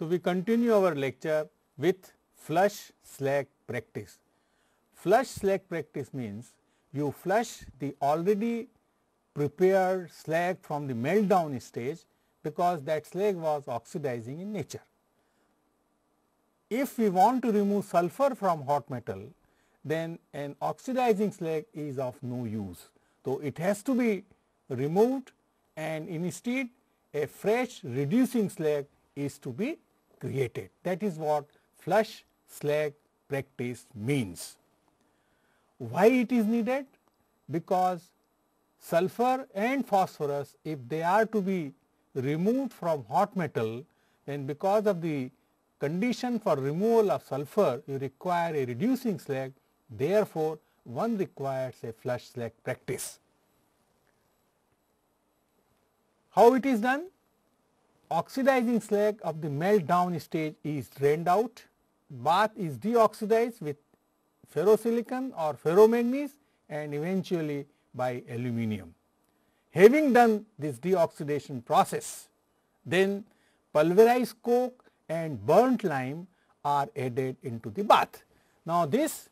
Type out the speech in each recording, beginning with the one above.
So, we continue our lecture with flush slag practice. Flush slag practice means you flush the already prepared slag from the meltdown stage, because that slag was oxidizing in nature. If we want to remove sulfur from hot metal, then an oxidizing slag is of no use. So, it has to be removed, and instead a fresh reducing slag is to be created. That is what flush slag practice means. Why it is needed? Because sulfur and phosphorus, if they are to be removed from hot metal, then because of the condition for removal of sulfur, you require a reducing slag. Therefore, one requires a flush slag practice. How it is done? Oxidizing slag of the meltdown stage is drained out, bath is deoxidized with ferrosilicon or ferromanganese and eventually by aluminum. Having done this deoxidation process, then pulverized coke and burnt lime are added into the bath. Now, this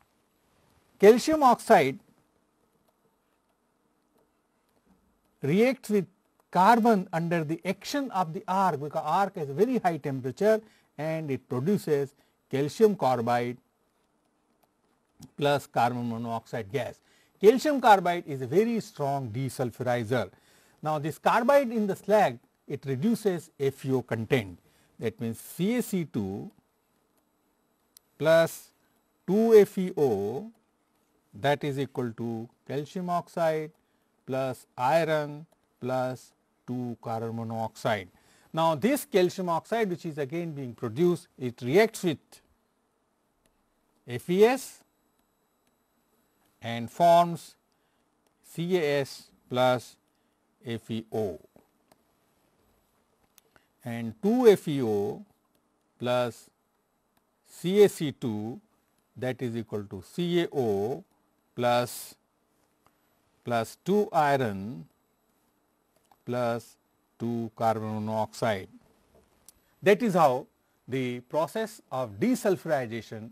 calcium oxide reacts with carbon under the action of the arc, because arc has a very high temperature and it produces calcium carbide plus carbon monoxide gas. Calcium carbide is a very strong desulfurizer. Now, this carbide in the slag, it reduces FeO content. That means CaC2 plus 2FeO, that is equal to calcium oxide plus iron plus 2 carbon monoxide. Now, this calcium oxide, which is again being produced, it reacts with FeS and forms CaS plus FeO, and 2FeO plus CaC2, that is equal to CaO plus 2 iron plus 2 carbon monoxide. That is how the process of desulfurization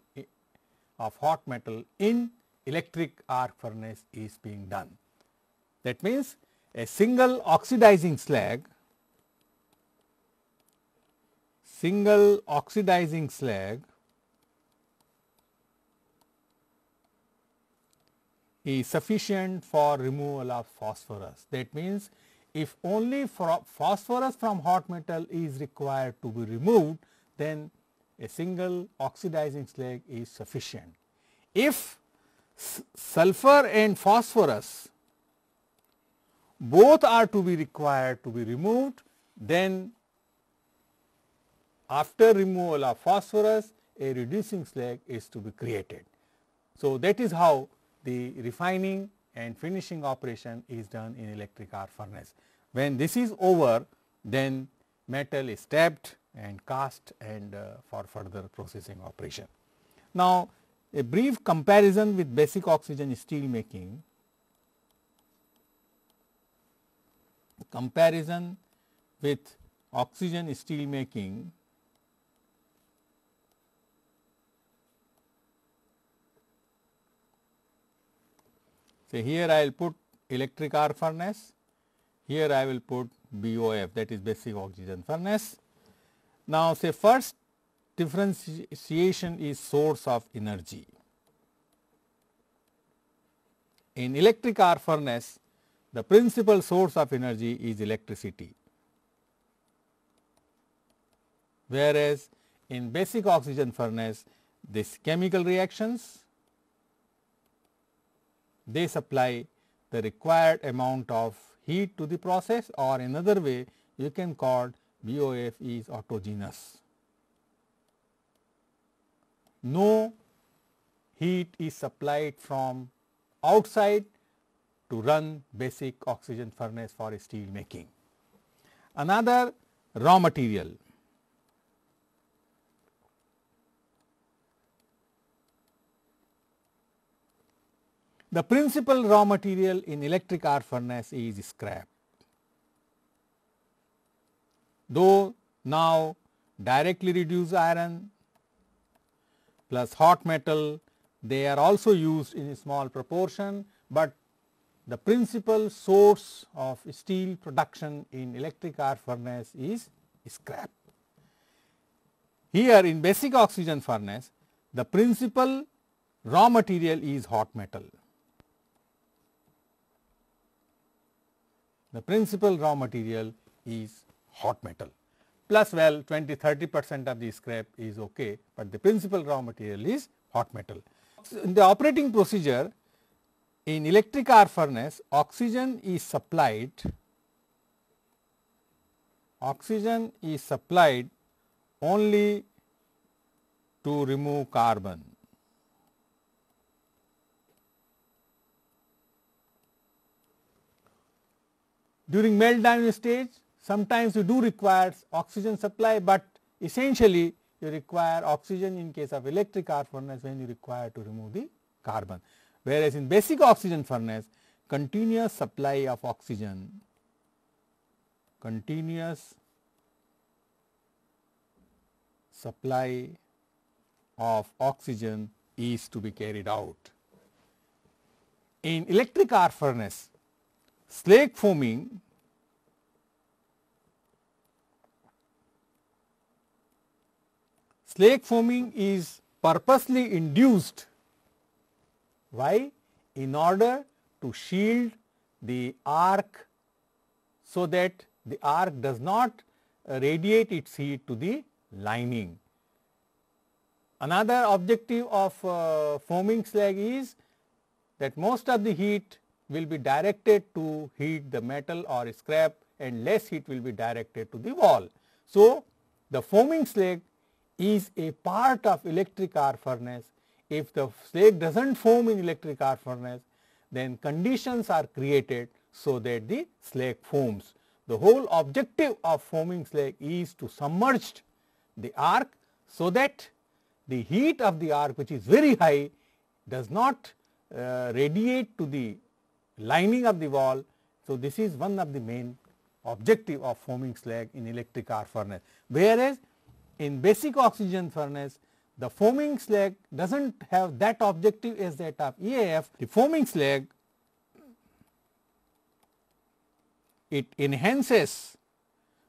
of hot metal in electric arc furnace is being done. That means, a single oxidizing slag is sufficient for removal of phosphorus. That means, if only phosphorus from hot metal is required to be removed, then a single oxidizing slag is sufficient. If sulfur and phosphorus both are to be required to be removed, then after removal of phosphorus, a reducing slag is to be created. So, that is how the refining and finishing operation is done in electric arc furnace. When this is over, then metal is tapped and cast and for further processing operation. Now, a brief comparison with basic oxygen steel making. Comparison with oxygen steel making. So, here I will put electric arc furnace, here I will put BOF, that is basic oxygen furnace. Now, say first differentiation is source of energy. In electric arc furnace, the principal source of energy is electricity, whereas in basic oxygen furnace, this chemical reactions, they supply the required amount of heat to the process, or another way you can call BOF is autogenous. No heat is supplied from outside to run basic oxygen furnace for steel making. Another, raw material. The principal raw material in electric arc furnace is scrap. Though now directly reduced iron plus hot metal. They are also used in a small proportion, but the principal source of steel production in electric arc furnace is scrap. Here in basic oxygen furnace, the principal raw material is hot metal. The principal raw material is hot metal, plus 20-30% of the scrap is okay, but the principal raw material is hot metal. In the operating procedure in electric arc furnace, oxygen is supplied only to remove carbon. During meltdown stage, sometimes you do require oxygen supply, but essentially you require oxygen in case of electric arc furnace when you require to remove the carbon. Whereas in basic oxygen furnace, continuous supply of oxygen, is to be carried out. In electric arc furnace, slag foaming is purposely induced. Why? In order to shield the arc so that the arc does not radiate its heat to the lining. Another objective of foaming slag is that most of the heat will be directed to heat the metal or scrap and less heat will be directed to the wall. So, the foaming slag is a part of electric arc furnace. If the slag does not foam in electric arc furnace, then conditions are created so that the slag foams. The whole objective of foaming slag is to submerge the arc so that the heat of the arc, which is very high, does not radiate to the lining of the wall. So, this is one of the main objective of foaming slag in electric arc furnace. Whereas, in basic oxygen furnace, the foaming slag does not have that objective as that of EAF. The foaming slag, it enhances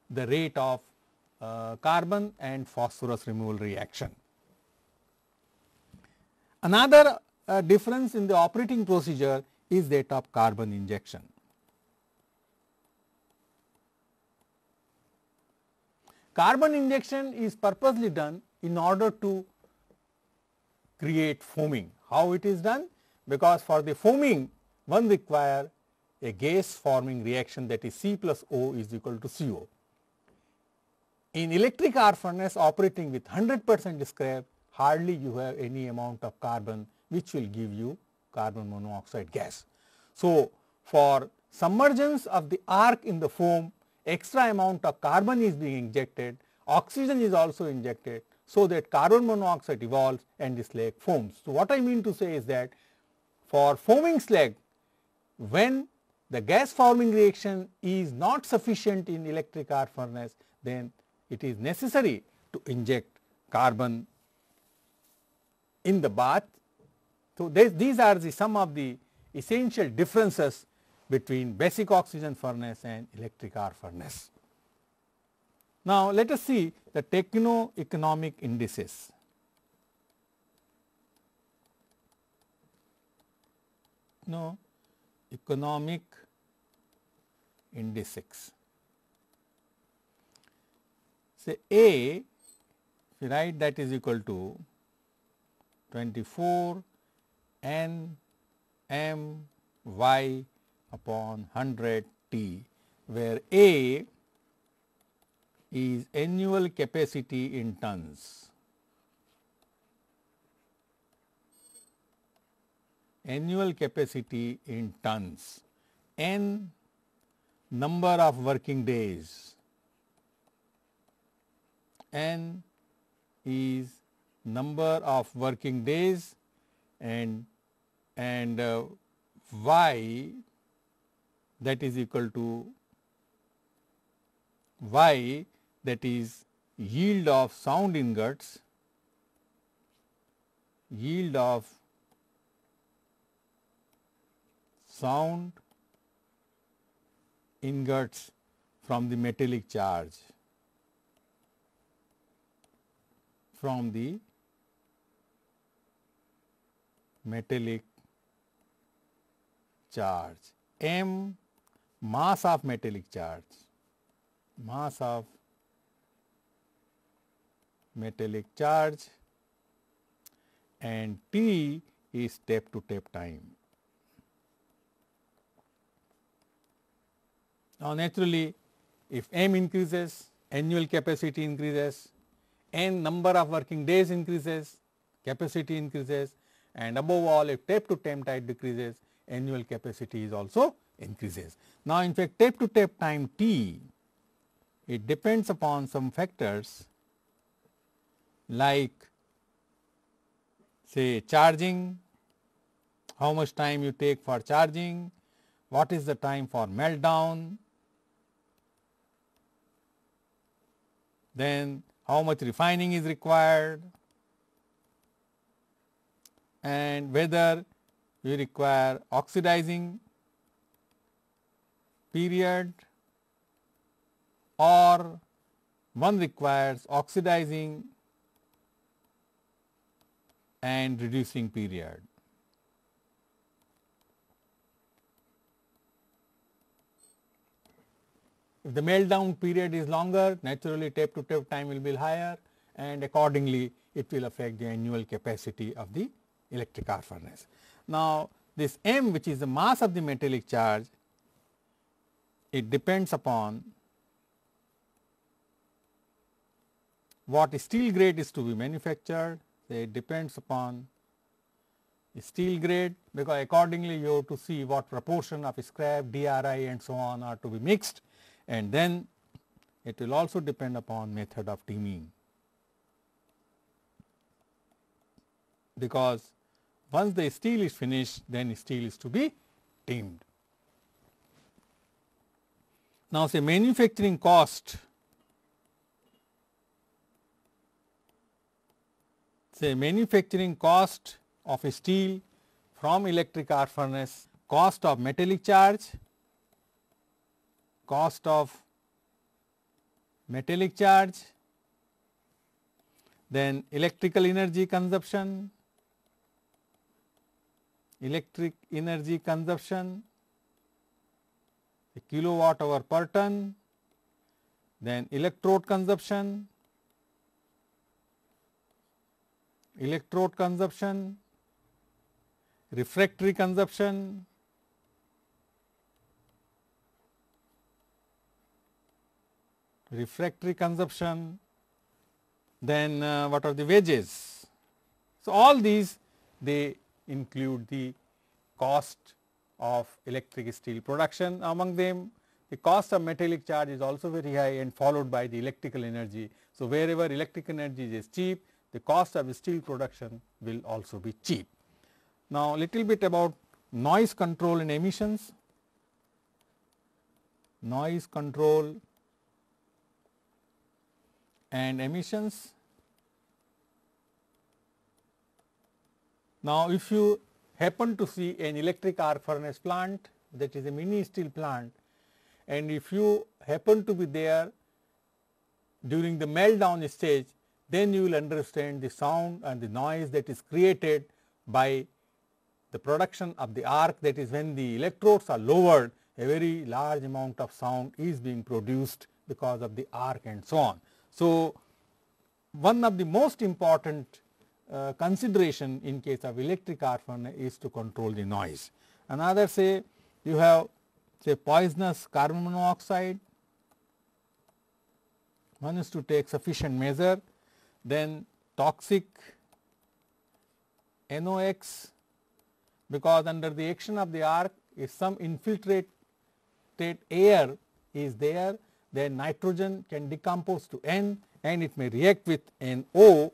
the rate of carbon and phosphorus removal reaction. Another difference in the operating procedure is that of carbon injection. Carbon injection is purposely done in order to create foaming. How it is done? Because for the foaming one require a gas forming reaction, that is C plus O is equal to CO. In electric arc furnace operating with 100% scrap, hardly you have any amount of carbon which will give you carbon monoxide gas. So, for submergence of the arc in the foam, extra amount of carbon is being injected, oxygen is also injected, so that carbon monoxide evolves and the slag foams. So, what I mean to say is that for foaming slag, when the gas forming reaction is not sufficient in electric arc furnace, then it is necessary to inject carbon in the bath. So, these are some of the essential differences between basic oxygen furnace and electric arc furnace. Now, let us see the techno-economic indices. Economic indices. Say A, if you write, that is equal to 24 N M Y upon 100 T, where A is annual capacity in tons. Annual capacity in tons. N, number of working days. N is number of working days, and Y, that is equal to Y, that is yield of sound ingots, from the metallic charge, m mass of metallic charge, and T is step to step time. Now, naturally, if m increases, annual capacity increases, n number of working days increases, capacity increases, and above all if tape to tape time decreases, annual capacity is also increases. Now, in fact, tape to tape time T, it depends upon some factors like say charging, how much time you take for charging, what is the time for meltdown, then how much refining is required, and whether you require oxidizing period or one requires oxidizing and reducing period. If the meltdown period is longer, naturally tape to tape time will be higher, and accordingly it will affect the annual capacity of the electric arc furnace. Now, this m, which is the mass of the metallic charge, it depends upon what steel grade is to be manufactured. It depends upon steel grade, because accordingly you have to see what proportion of scrap, DRI and so on are to be mixed, and then it will also depend upon method of teaming, because once the steel is finished, then steel is to be teamed. Now, say manufacturing cost, of a steel from electric arc furnace, cost of metallic charge, then electrical energy consumption, a kilowatt hour per ton, then electrode consumption, refractory consumption, then what are the wages. So, all these they include the cost of electric steel production. Among them, the cost of metallic charge is also very high and followed by the electrical energy. So, wherever electric energy is cheap, the cost of steel production will also be cheap. Now, little bit about noise control and emissions. Now, if you happen to see an electric arc furnace plant, that is a mini steel plant, and if you happen to be there during the meltdown stage, then you will understand the sound and the noise that is created by the production of the arc. That is, when the electrodes are lowered, a very large amount of sound is being produced because of the arc and so on. So, one of the most important consideration in case of electric arc furnace is to control the noise. Another, say you have say poisonous carbon monoxide, one is to take sufficient measure, then toxic NOx, because under the action of the arc, if some infiltrated air is there, then nitrogen can decompose to N and it may react with NO.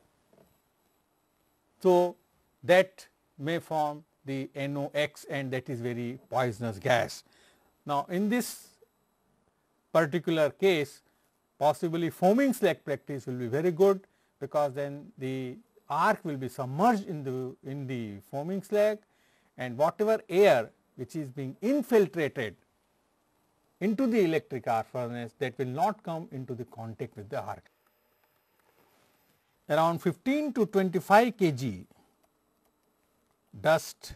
So, that may form the NOx, and that is very poisonous gas. Now, in this particular case, possibly foaming slag practice will be very good, because then the arc will be submerged in the foaming slag, and whatever air which is being infiltrated into the electric arc furnace, that will not come into the contact with the arc. Around 15 to 25 kg dust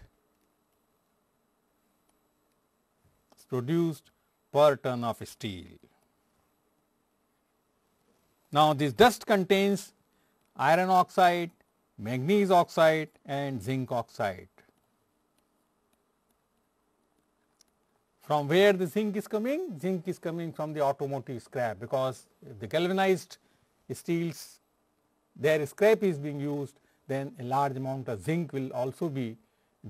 is produced per ton of steel. Now, this dust contains iron oxide, manganese oxide and zinc oxide. From where the zinc is coming? Zinc is coming from the automotive scrap, because if the galvanized steels, their scrap is being used, then a large amount of zinc will also be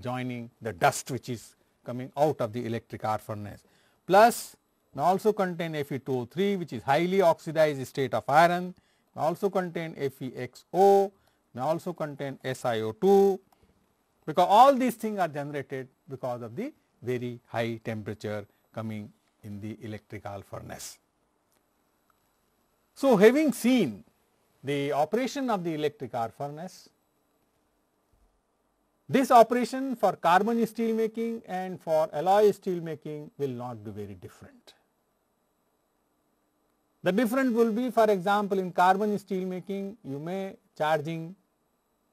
joining the dust which is coming out of the electric arc furnace. Plus, may also contain Fe2O3, which is highly oxidized state of iron, may also contain FeXO, may also contain SiO2, because all these things are generated because of the very high temperature coming in the electric arc furnace. So, having seen the operation of the electric arc furnace, this operation for carbon steel making and for alloy steel making will not be very different. The difference will be, for example, in carbon steel making you may charging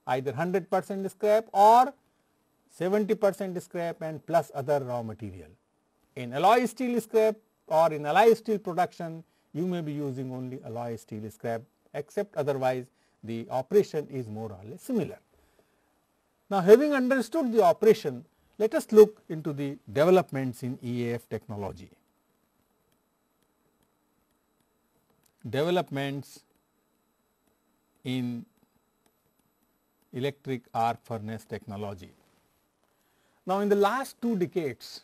either 100% scrap or 70% scrap and plus other raw material. In alloy steel scrap or in alloy steel production, you may be using only alloy steel scrap, except otherwise the operation is more or less similar. Now, having understood the operation, let us look into the developments in EAF technology. Developments in electric arc furnace technology. Now, in the last 2 decades,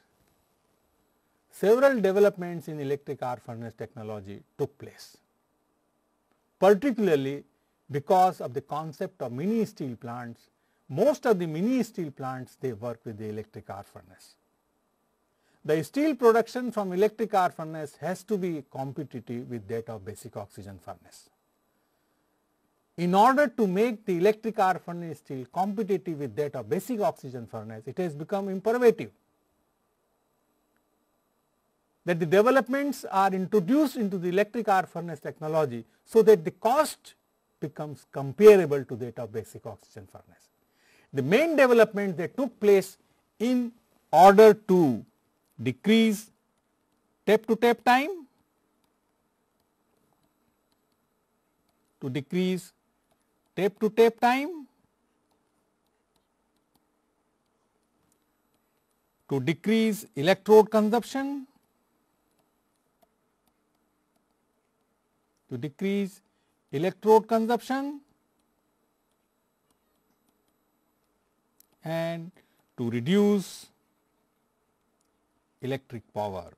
several developments in electric arc furnace technology took place, particularly because of the concept of mini steel plants. Most of the mini steel plants, they work with the electric arc furnace. The steel production from electric arc furnace has to be competitive with that of basic oxygen furnace. In order to make the electric arc furnace steel competitive with that of basic oxygen furnace, it has become imperative that the developments are introduced into the electric arc furnace technology, so that the cost becomes comparable to that of basic oxygen furnace. The main development that took place in order to decrease tape to tape time, to decrease tape to tape time, to decrease electrode consumption, to decrease electrode consumption, and to reduce electric power,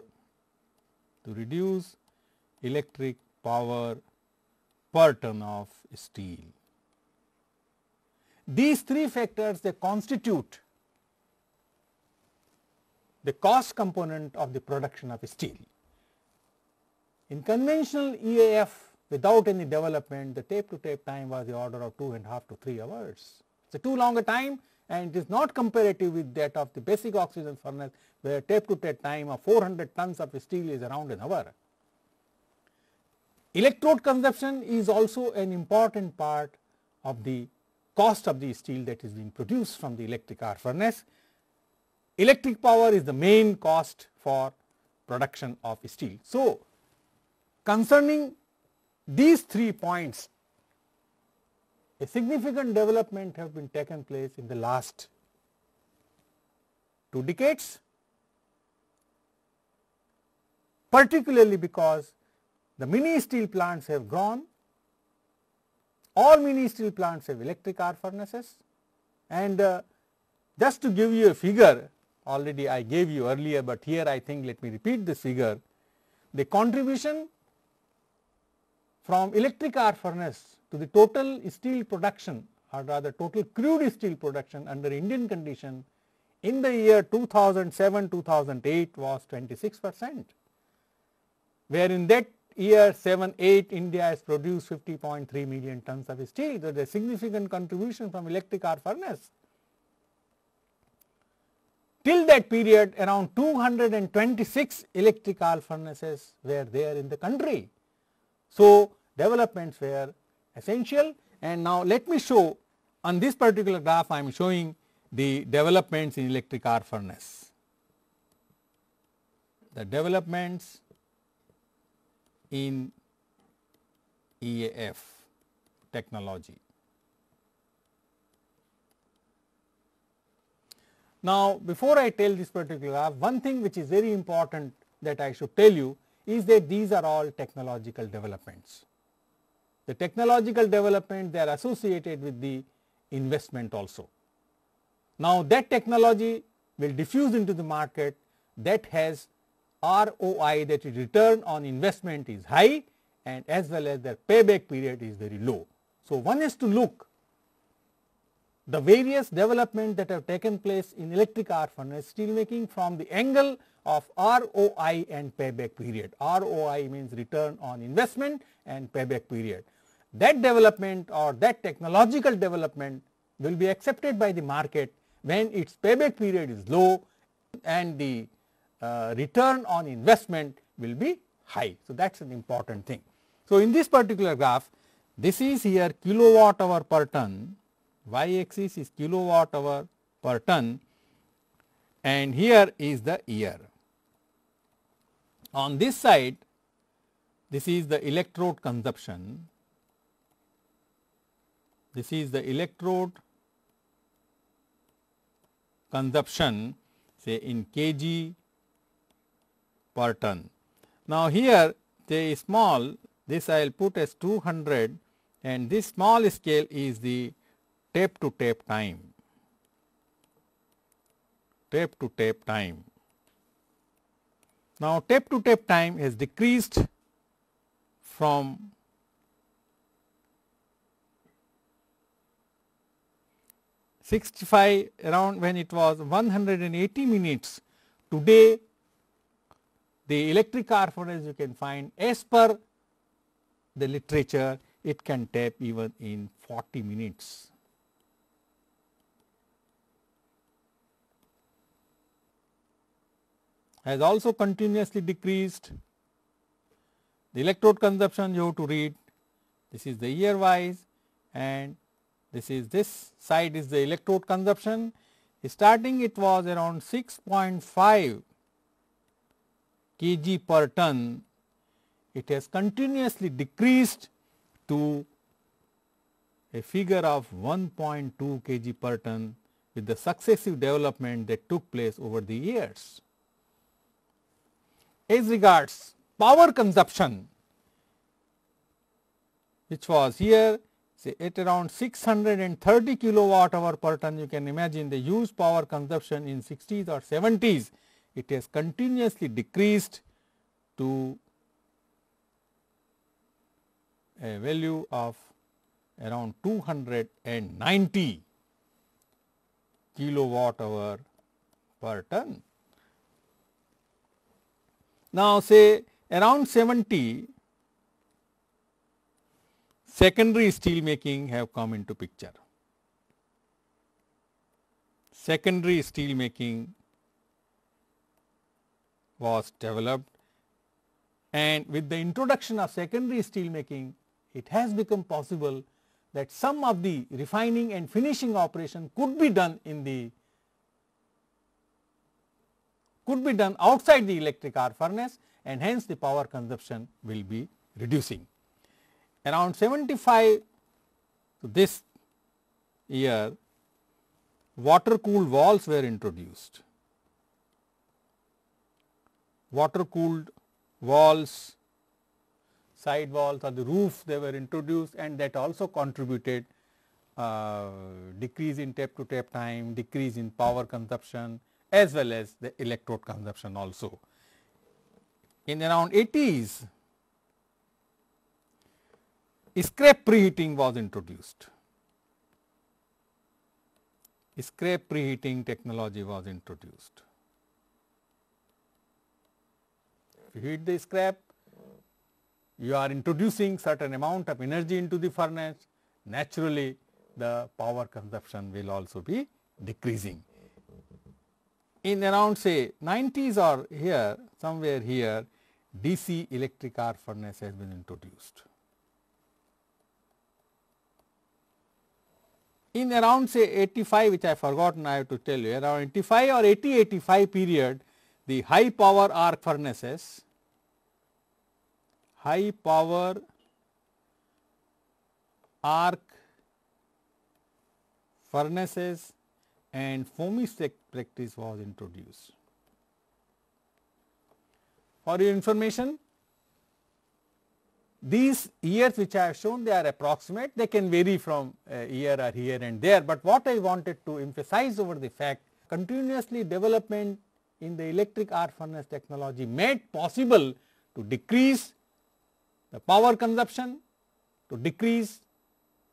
to reduce electric power per ton of steel. These 3 factors, they constitute the cost component of the production of steel. In conventional EAF, without any development, the tape to tape time was the order of 2.5 to 3 hours. It is too long a time, and it is not comparative with that of the basic oxygen furnace, where tape to tape time of 400 tons of steel is around an hour. Electrode consumption is also an important part of the cost of the steel that is being produced from the electric arc furnace. Electric power is the main cost for production of steel. So, concerning these 3 points, a significant development have been taken place in the last 2 decades, particularly because the mini steel plants have grown. All mini steel plants have electric arc furnaces, and just to give you a figure, already I gave you earlier, but here I think let me repeat this figure. The contribution from electric arc furnace to the total steel production, or rather total crude steel production under Indian condition in the year 2007-2008 was 26%, where in that year 7-8 India has produced 50.3 million tons of steel. There is a significant contribution from electric arc furnace. Till that period around 226 electric arc furnaces were there in the country. So, developments were essential, and now let me show on this particular graph I am showing the developments in electric arc furnace. The developments in EAF technology. Now, before I tell this particular graph, one thing which is very important that I should tell you is that these are all technological developments. The technological development, they are associated with the investment also. Now, that technology will diffuse into the market that has ROI, that is return on investment is high, and as well as their payback period is very low. So, one has to look the various developments that have taken place in electric arc furnace steel making from the angle of ROI and payback period. ROI means return on investment and payback period. That development or that technological development will be accepted by the market when its payback period is low and the return on investment will be high. So, that is an important thing. So, in this particular graph, this is here kilowatt hour per ton, y axis is kilowatt hour per ton, and here is the year. On this side, this is the electrode consumption, this is the electrode consumption say in kg per ton. Now, here the small, this I will put as 200, and this small scale is the tape to tape time, tape to tape time. Now, tape to tape time has decreased from 65 around when it was 180 minutes. Today, the electric arc furnace you can find as per the literature, it can tape even in 40 minutes. Has also continuously decreased. The electrode consumption you have to read, this is the year wise, and this side is the electrode consumption. Starting it was around 6.5 kg per ton, it has continuously decreased to a figure of 1.2 kg per ton with the successive development that took place over the years. As regards power consumption, which was here say at around 630 kilowatt hour per ton, you can imagine the huge power consumption in 60s or 70s, it has continuously decreased to a value of around 290 kilowatt hour per ton. Now, say around 70, secondary steel making have come into picture. Secondary steel making was developed, and with the introduction of secondary steel making, it has become possible that some of the refining and finishing operation could be done in the outside the electric arc furnace, and hence the power consumption will be reducing. Around 75 to this year, water cooled valves were introduced. Water cooled valves, side walls or the roof, they were introduced, and that also contributed decrease in tape to tape time, decrease in power consumption, as well as the electrode consumption also. In around 80s, scrap preheating was introduced. Scrap preheating technology was introduced. If you heat the scrap, you are introducing certain amount of energy into the furnace, naturally the power consumption will also be decreasing. In around say 90s or here, somewhere here, DC electric arc furnace has been introduced. In around say 85, which I have forgotten, I have to tell you, around 85 or 85 period, the high power arc furnaces, high power arc furnaces and foamy stack practice was introduced. For your information, these years which I have shown, they are approximate, they can vary from a year or here and there, but what I wanted to emphasize over the fact, continuously development in the electric arc furnace technology made possible to decrease the power consumption, to decrease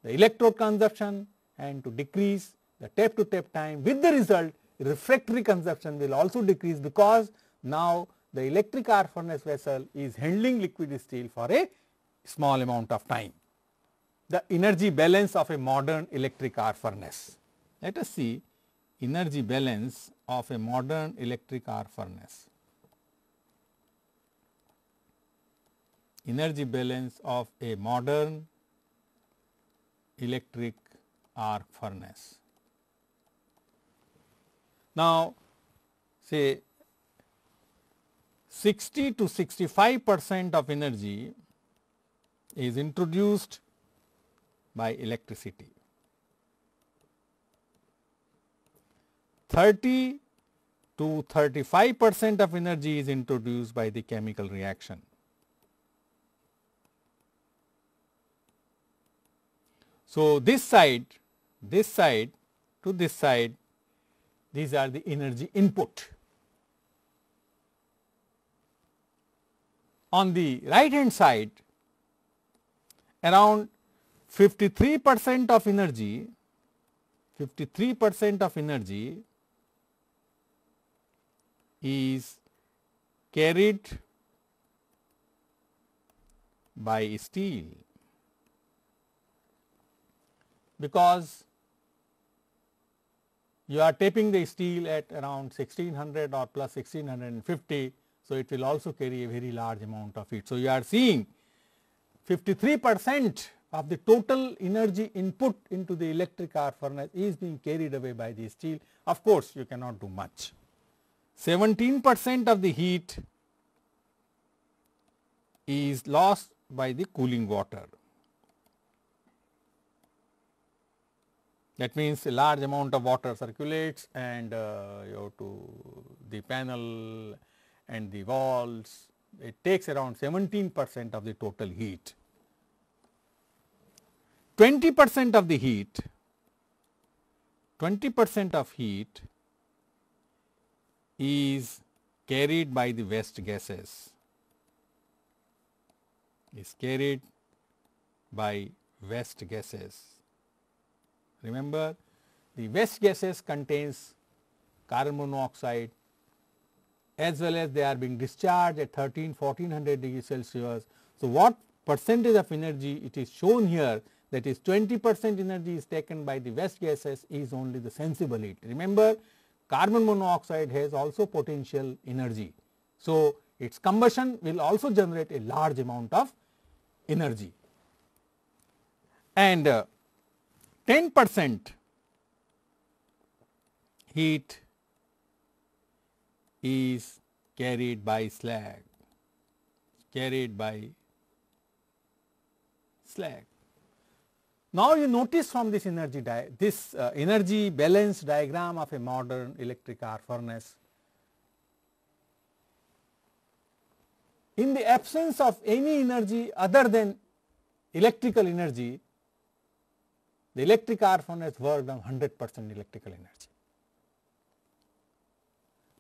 the electrode consumption and to decrease the tape to tape time, with the result refractory consumption will also decrease, because now the electric arc furnace vessel is handling liquid steel for a small amount of time. The energy balance of a modern electric arc furnace. Let us see energy balance of a modern electric arc furnace. Energy balance of a modern electric arc furnace. Now, say 60 to 65% of energy is introduced by electricity, 30 to 35% of energy is introduced by the chemical reaction. So, this side to this side, these are the energy input. On the right hand side, around 53% of energy, 53% of energy is carried by steel, because you are taping the steel at around 1600 or plus 1650. So, it will also carry a very large amount of heat. So, you are seeing 53% of the total energy input into the electric arc furnace is being carried away by the steel. Of course, you cannot do much. 17% of the heat is lost by the cooling water. That means a large amount of water circulates and you have to the panel and the walls, it takes around 17% of the total heat. 20% of the heat, 20% of heat is carried by the waste gases, is carried by waste gases. Remember, the waste gases contains carbon monoxide, as well as they are being discharged at 1400 degrees Celsius. So, what percentage of energy it is shown here, that is 20% energy is taken by the waste gases, is only the sensible heat. Remember, carbon monoxide has also potential energy. So, its combustion will also generate a large amount of energy, and 10% heat is carried by slag, carried by slag. Now, you notice from this energy energy balance diagram of a modern electric arc furnace, in the absence of any energy other than electrical energy, the electric arc furnace worked on 100% electrical energy.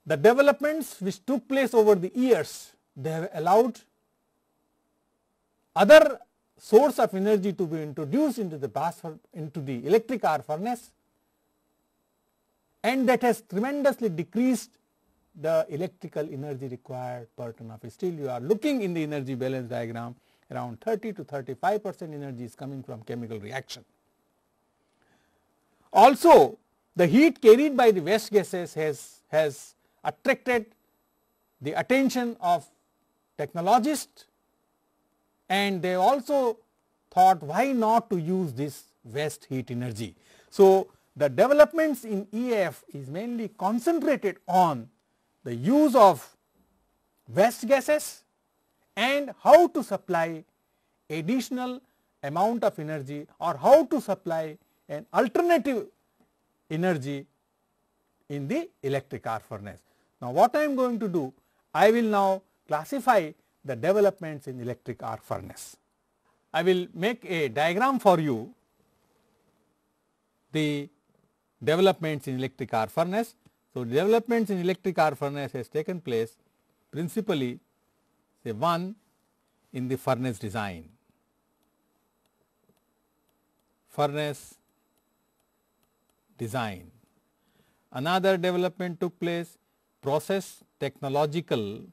The developments which took place over the years, they have allowed other source of energy to be introduced into the electric arc furnace, and that has tremendously decreased the electrical energy required per ton of steel. You are looking in the energy balance diagram, around 30 to 35% energy is coming from chemical reaction. Also, the heat carried by the waste gases has attracted the attention of technologists, and they also thought why not to use this waste heat energy. So, the developments in EAF is mainly concentrated on the use of waste gases and how to supply additional amount of energy or how to supply an alternative energy in the electric arc furnace. Now, what I am going to do, I will now classify the developments in electric arc furnace. I will make a diagram for you, the developments in electric arc furnace. So, developments in electric arc furnace has taken place principally, say, one in the furnace design, Another development took place process technological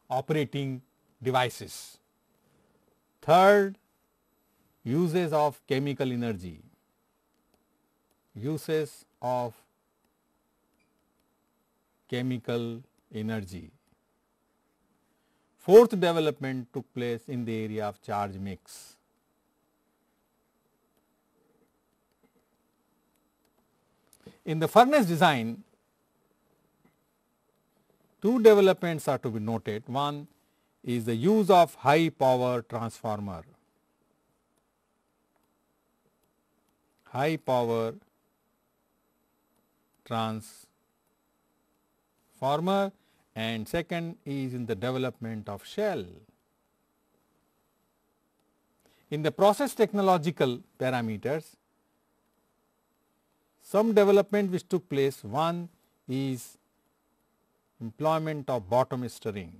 operating devices. Third, uses of chemical energy, Fourth development took place in the area of charge mix. In the furnace design, two developments are to be noted. One is the use of high power transformer. And second is in the development of shell. In the process technological parameters, some development which took place, one is employment of bottom stirring.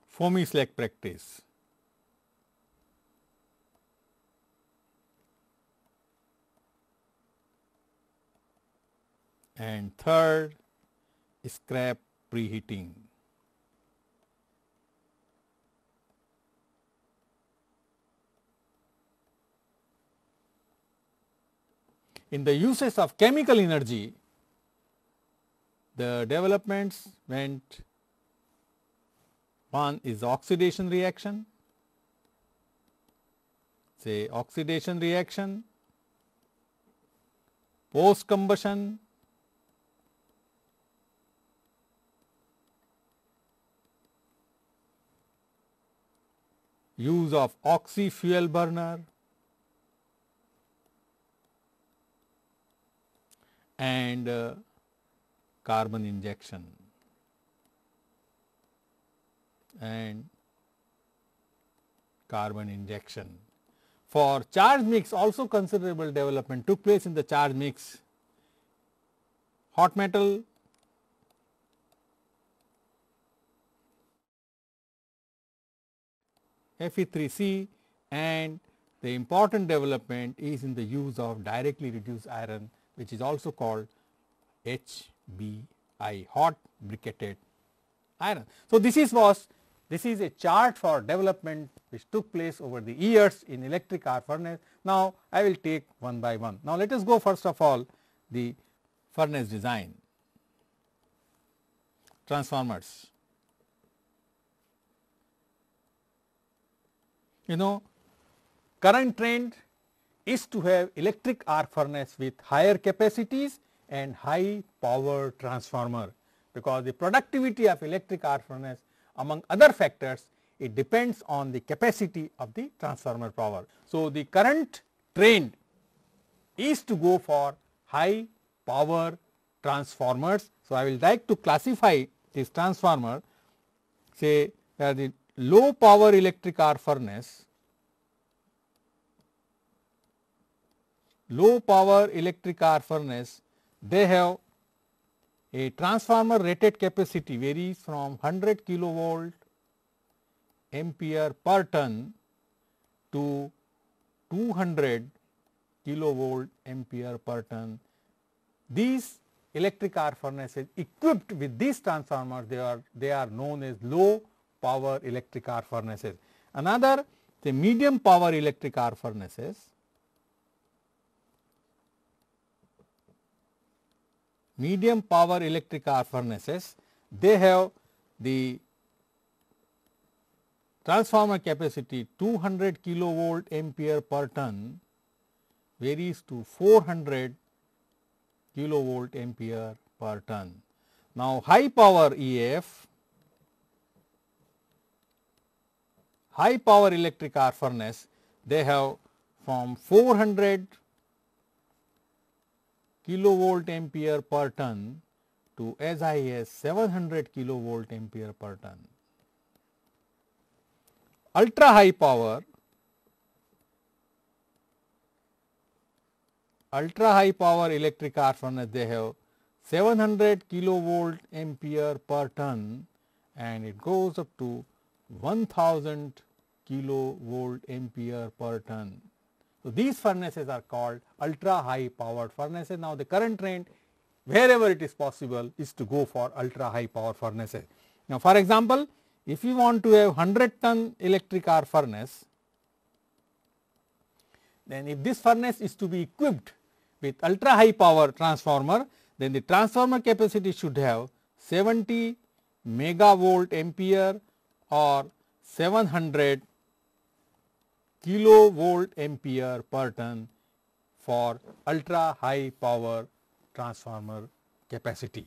Foamy slag practice. And third, scrap preheating. In the uses of chemical energy, the developments went, one is oxidation reaction, post combustion, use of oxy fuel burner, and carbon injection. For charge mix, also considerable development took place in the charge mix. Hot metal, Fe3C, and the important development is in the use of directly reduced iron, which is also called HBI, hot briquetted iron. So, this is a chart for development which took place over the years in electric arc furnace. Now, I will take one by one. Now, let us go first of all the furnace design, transformers. Current trend is to have electric arc furnace with higher capacities and high power transformer, because the productivity of electric arc furnace, among other factors, it depends on the capacity of the transformer power. So, the current trend is to go for high power transformers. So, I will like to classify this transformer, say the low power electric arc furnace, they have a transformer rated capacity varies from 100 kilovolt ampere per ton to 200 kilovolt ampere per ton. These electric arc furnaces equipped with these transformers, they are known as low power electric arc furnaces. Another, the medium power electric arc furnaces. Medium power electric arc furnaces, they have the transformer capacity 200 kilovolt ampere per ton varies to 400 kilovolt ampere per ton. Now, high power EAF, high power electric arc furnace, they have from 400 kilovolt ampere per ton to as high as 700 kilovolt ampere per ton. Ultra high power, electric arc furnace, they have 700 kilovolt ampere per ton and it goes up to 1000 kilovolt ampere per ton. So, these furnaces are called ultra high powered furnaces. Now, the current trend wherever it is possible is to go for ultra high power furnaces. Now, for example, if you want to have 100 ton electric arc furnace, then if this furnace is to be equipped with ultra high power transformer, then the transformer capacity should have 70 megavolt ampere or 700 kilovolt ampere per ton for ultra high power transformer capacity.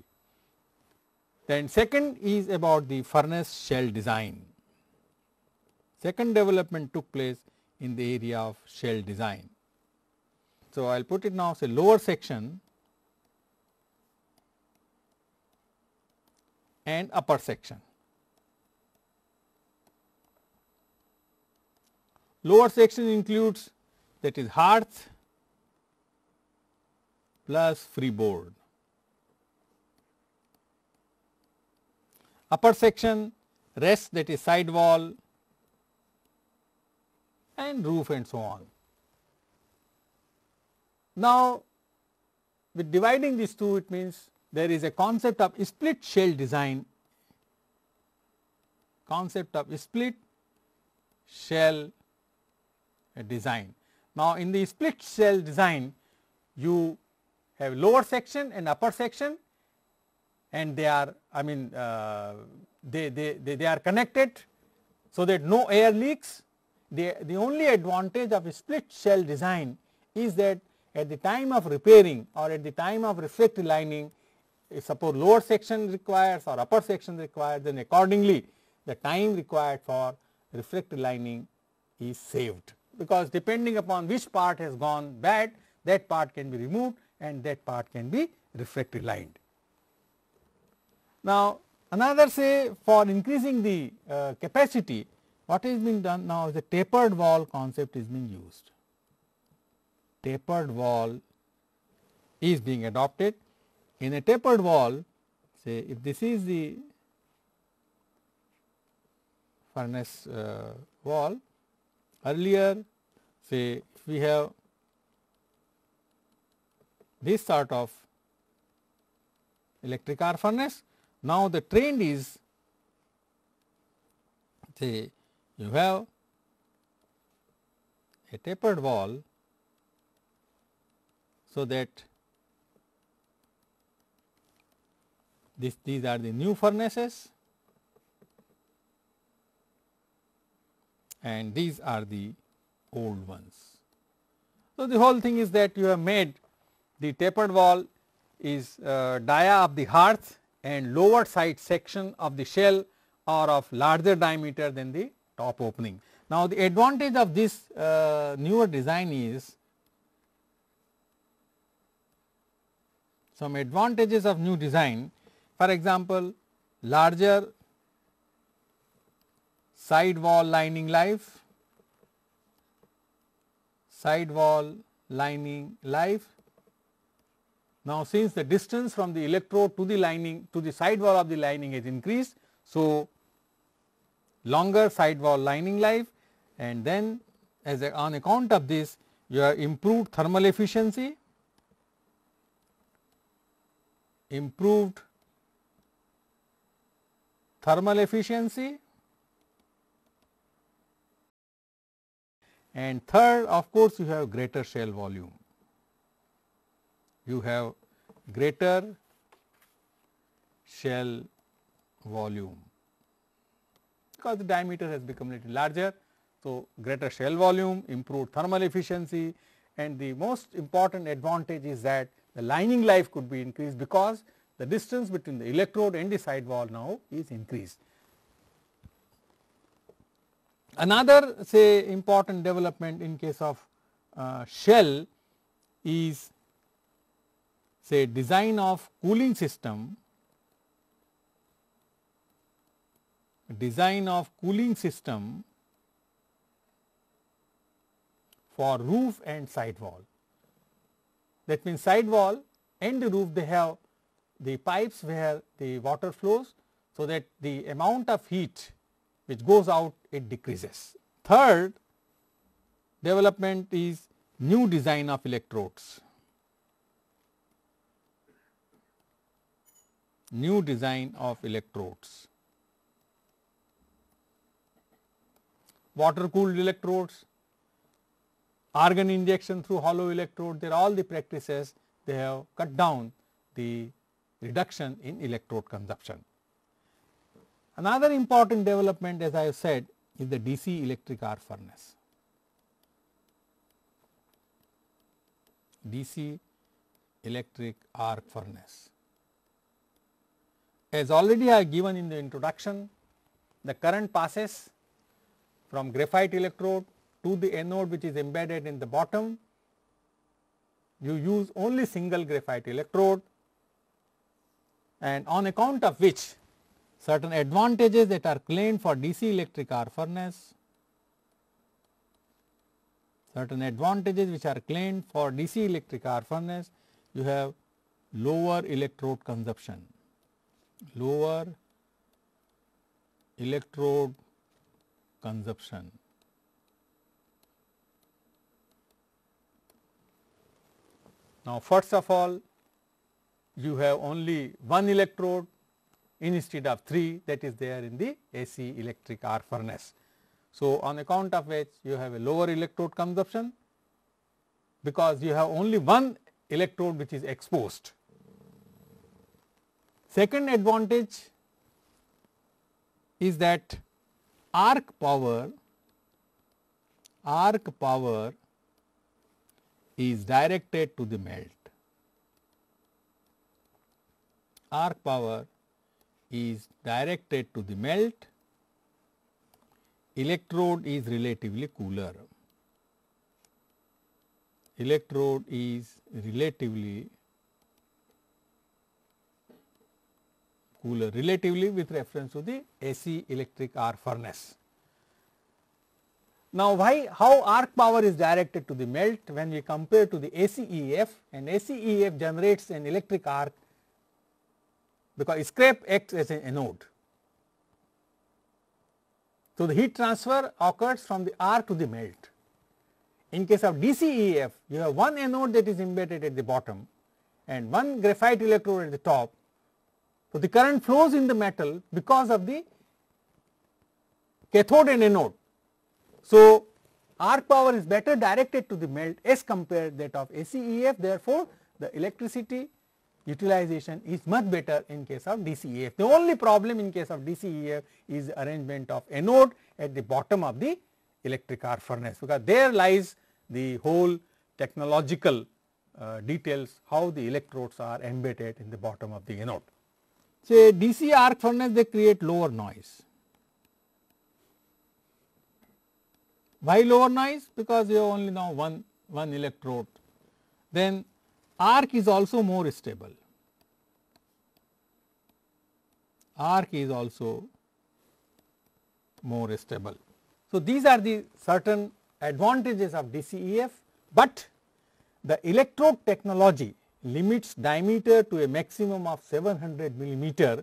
Then second is about the furnace shell design. Second development took place in the area of shell design. So, I will put it now, say lower section and upper section. Lower section includes, that is, hearth plus freeboard. Upper section rest, that is side wall and roof and so on. Now, with dividing these two, it means there is a concept of split shell design, design. Now, in the split shell design, you have lower section and upper section, and they are, I mean, they are connected so that no air leaks. The only advantage of a split shell design is that at the time of repairing or at the time of refractory lining, if suppose lower section requires or upper section requires, then accordingly the time required for refractory lining is saved, because depending upon which part has gone bad, that part can be removed and that part can be refractory lined. Now, another, say, for increasing the capacity, what is being done now is the tapered wall concept is being used. Tapered wall is being adopted. In a tapered wall, say if this is the furnace wall, earlier, say if we have this sort of electric arc furnace, now the trend is, say you have a tapered wall, so that these are the new furnaces and these are the old ones. So, the whole thing is that you have made the tapered wall is dia of the hearth and lower side section of the shell are of larger diameter than the top opening. Now, the advantage of this newer design is, some advantages of new design, for example, larger side wall lining life, Now, since the distance from the electrode to the lining to the side wall of the lining has increased, so longer side wall lining life, and then on account of this you have improved thermal efficiency, improved thermal efficiency, and third of course, you have greater shell volume. You have greater shell volume because the diameter has become a little larger. So, greater shell volume, improved thermal efficiency, and the most important advantage is that the lining life could be increased because the distance between the electrode and the sidewall now is increased. Another say important development in case of shell is say design of cooling system, for roof and sidewall. That means, sidewall and the roof they have the pipes where the water flows, so that the amount of heat which goes out it decreases. Third development is new design of electrodes. New design of electrodes. Water cooled electrodes, argon injection through hollow electrode, they are all the practices they have cut down the reduction in electrode consumption. Another important development, as I have said, is the DC electric arc furnace. DC electric arc furnace. As already I have given in the introduction, the current passes from graphite electrode to the anode which is embedded in the bottom. You use only single graphite electrode, and on account of which certain advantages that are claimed for DC electric arc furnace, certain advantages which are claimed for DC electric arc furnace, you have lower electrode consumption, lower electrode consumption. Now, first of all, you have only one electrode instead of 3 that is there in the AC electric arc furnace. So, on account of which you have a lower electrode consumption because you have only one electrode which is exposed. Second advantage is that arc power is directed to the melt. Arc power is directed to the melt, electrode is relatively cooler. Electrode is relatively cooler, relatively with reference to the AC electric arc furnace. Now, how arc power is directed to the melt when we compare to the ACEF, and ACEF generates an electric arc because scrap acts as an anode. So, the heat transfer occurs from the arc to the melt. In case of DCEF, you have one anode that is embedded at the bottom and one graphite electrode at the top. So, the current flows in the metal because of the cathode and anode. So, arc power is better directed to the melt as compared that of ACEF. Therefore, the electricity utilization is much better in case of DCEF. The only problem in case of DCEF is the arrangement of anode at the bottom of the electric arc furnace, because there lies the whole technological details how the electrodes are embedded in the bottom of the anode. Say DC arc furnace, they create lower noise. Why lower noise? Because you have only now one electrode. Then arc is also more stable. Arc is also more stable. So, these are the certain advantages of DCEF, but the electrode technology limits diameter to a maximum of 700 millimeter,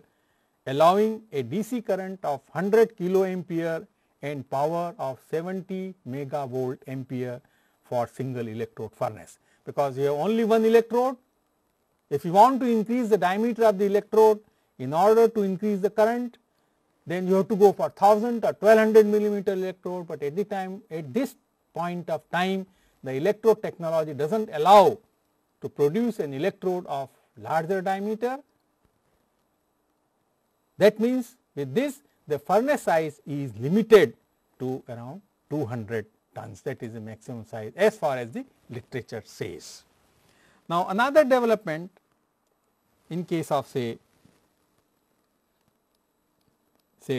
allowing a DC current of 100 kiloampere and power of 70 megavolt ampere for single electrode furnace, because you have only one electrode. If you want to increase the diameter of the electrode in order to increase the current, then you have to go for 1000 or 1200 millimeter electrode, but at this point of time the electrode technology does not allow to produce an electrode of larger diameter. That means with this the furnace size is limited to around 200 tons, that is the maximum size as far as the literature says. Now, another development in case of say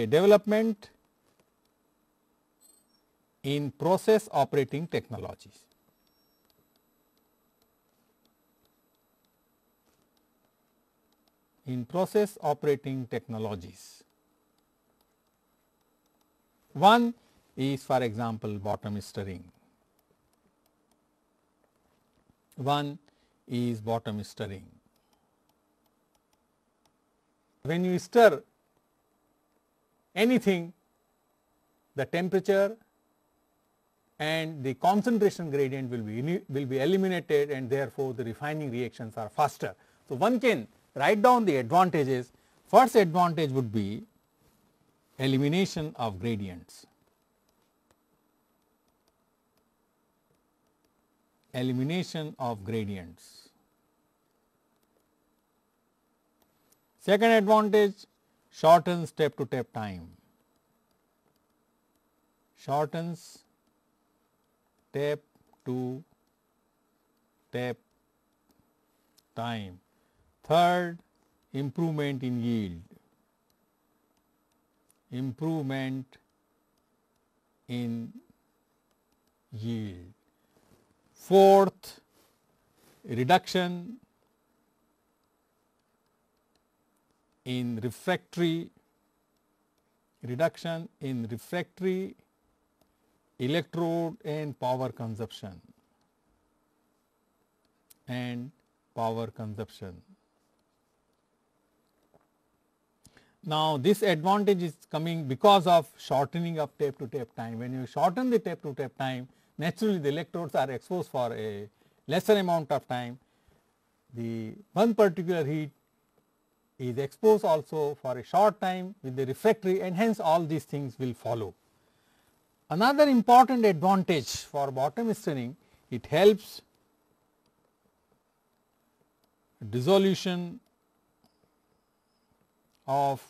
development in process operating technologies. In process operating technologies, one is for example bottom stirring. One is bottom stirring. When you stir anything, the temperature and the concentration gradient will be eliminated, and therefore the refining reactions are faster. So, one can write down the advantages. First advantage would be elimination of gradients. Elimination of gradients. Second advantage, shortens step to step time. Shortens step to step time. Third, improvement in yield. Improvement in yield. Fourth, reduction in refractory electrode and power consumption Now, this advantage is coming because of shortening of tape to tape time. When you shorten the tape to tape time, naturally the electrodes are exposed for a lesser amount of time. The one particular heat is exposed also for a short time with the refractory, and hence all these things will follow. Another important advantage for bottom stirring, it helps dissolution of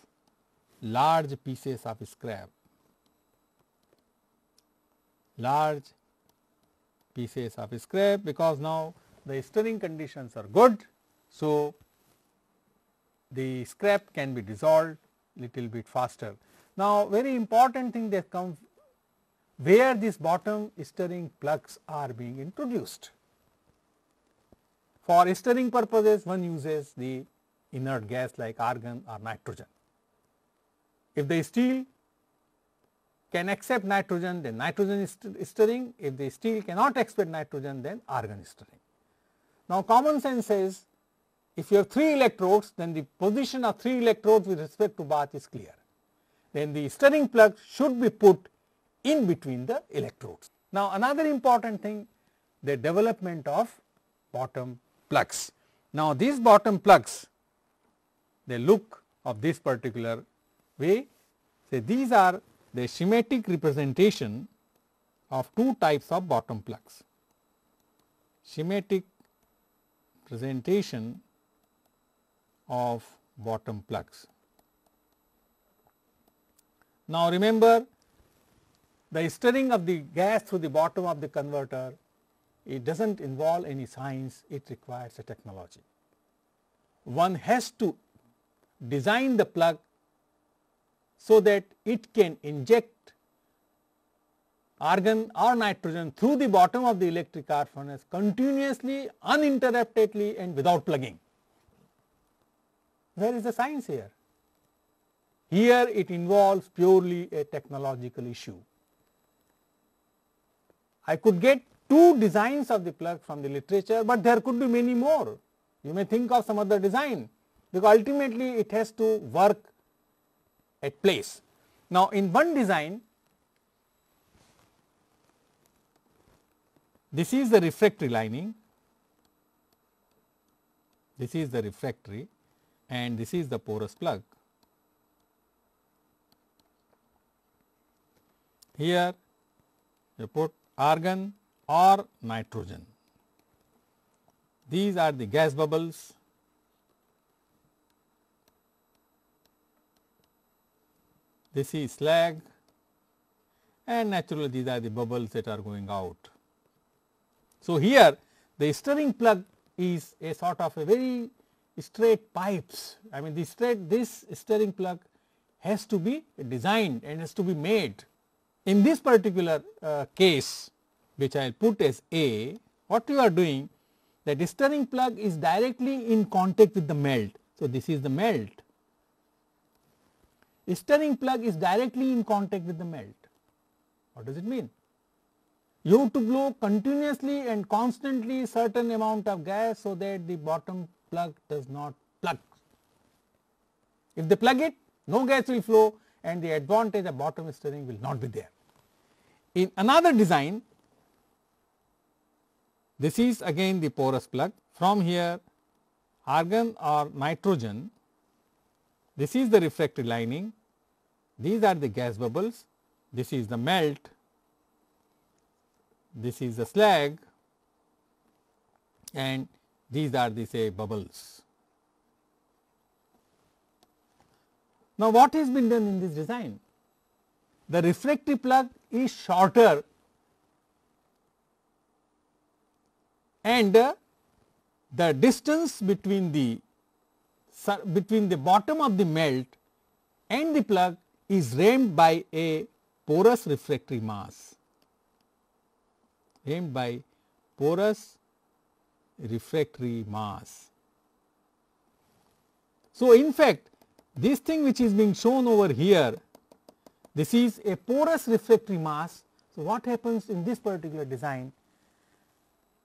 large pieces of scrap. Large pieces of scrap, because now the stirring conditions are good. So, the scrap can be dissolved little bit faster. Now, very important thing that comes where these bottom stirring plugs are being introduced. For stirring purposes, one uses the inert gas like argon or nitrogen. If the steel can accept nitrogen, then nitrogen is stirring. If the steel cannot accept nitrogen, then argon is stirring. Now, common sense says if you have 3 electrodes, then the position of 3 electrodes with respect to bath is clear. Then the stirring plug should be put in between the electrodes. Now, another important thing, the development of bottom plugs. Now, these bottom plugs, they look of this particular way. So, these are the schematic representation of 2 types of bottom plugs. Schematic presentation of bottom plugs. Now, remember the stirring of the gas through the bottom of the converter, it does not involve any science, it requires a technology. One has to design the plug so that it can inject argon or nitrogen through the bottom of the electric arc furnace continuously, uninterruptedly, and without plugging. Where is the science here? Here it involves purely a technological issue. I could get 2 designs of the plug from the literature, but there could be many more. You may think of some other design, because ultimately it has to work at place. Now, in one design, This is the refractory lining, this is the refractory, and this is the porous plug. Here you put argon or nitrogen. These are the gas bubbles. This is slag, and naturally these are the bubbles that are going out. So, here the stirring plug is a sort of a very straight pipes. I mean this stirring plug has to be designed and has to be made. In this particular case, which I will put as A, what you are doing, that stirring plug is directly in contact with the melt. So, this is the melt. Stirring plug is directly in contact with the melt. What does it mean? You have to blow continuously and constantly certain amount of gas, so that the bottom plug does not plug. If they plug it, no gas will flow and the advantage of bottom stirring will not be there. In another design, this is again the porous plug. From here argon or nitrogen, this is the refractory lining, these are the gas bubbles, this is the melt, this is the slag, and these are the say bubbles. Now, what has been done in this design? The refractory plug is shorter and the distance between the bottom of the melt and the plug is rammed by a porous refractory mass, rammed by porous refractory mass. So, in fact, this thing which is being shown over here, this is a porous refractory mass. So, what happens in this particular design?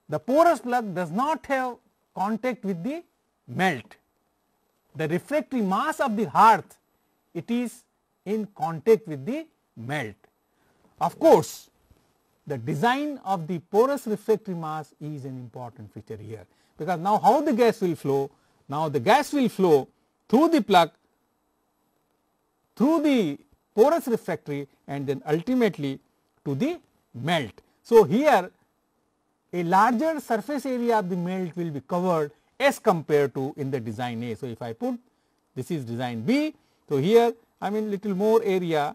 The porous plug does not have contact with the melt. The refractory mass of the hearth, it is in contact with the melt. Of course, the design of the porous refractory mass is an important feature here, because now how the gas will flow? Now, the gas will flow through the plug, through the porous refractory, and then ultimately to the melt. So, here a larger surface area of the melt will be covered as compared to in the design A. So, if I put this is design B, so here I mean little more area,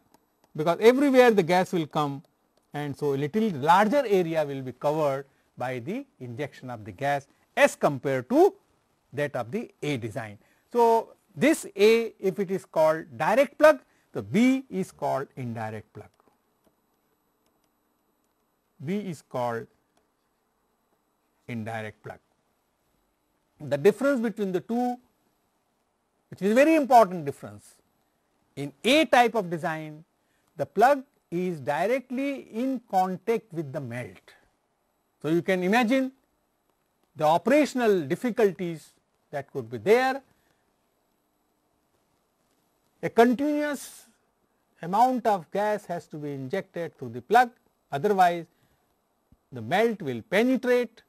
because everywhere the gas will come, and so a little larger area will be covered by the injection of the gas as compared to that of the A design. So, this A, if it is called direct plug, the B is called indirect plug. B is called indirect plug. The difference between the two, which is a very important difference, in A type of design, the plug is directly in contact with the melt. So, you can imagine the operational difficulties that could be there. A continuous amount of gas has to be injected through the plug, otherwise the melt will penetrate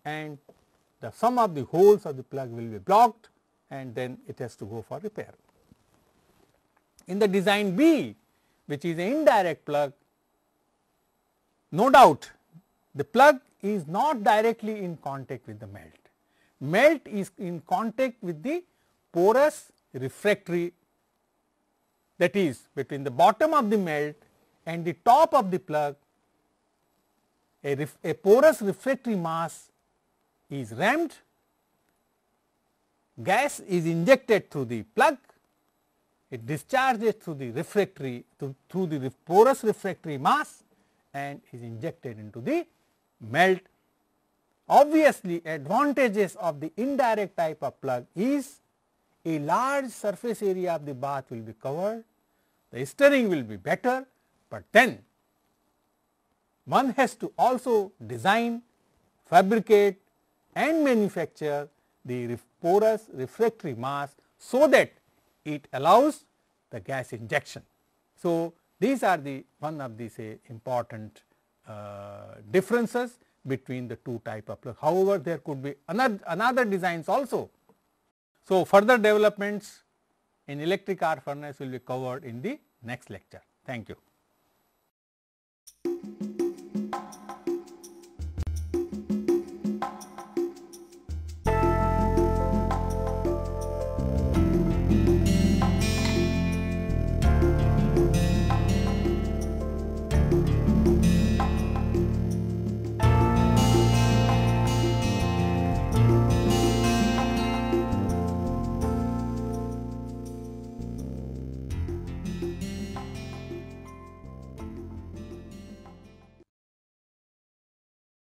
and some of the holes of the plug will be blocked, and then it has to go for repair. In the design B, which is an indirect plug, no doubt the plug is not directly in contact with the melt. Melt is in contact with the porous refractory, that is between the bottom of the melt and the top of the plug. A porous refractory mass is rammed, gas is injected through the plug, it discharges through the refractory through the porous refractory mass and is injected into the melt. Obviously, advantages of the indirect type of plug is a large surface area of the bath will be covered, the stirring will be better, but then one has to also design, fabricate and manufacture the porous refractory mass, so that it allows the gas injection. So, these are the one of the say important differences between the two type of plug. However, there could be another designs also. So, further developments in electric arc furnace will be covered in the next lecture. Thank you.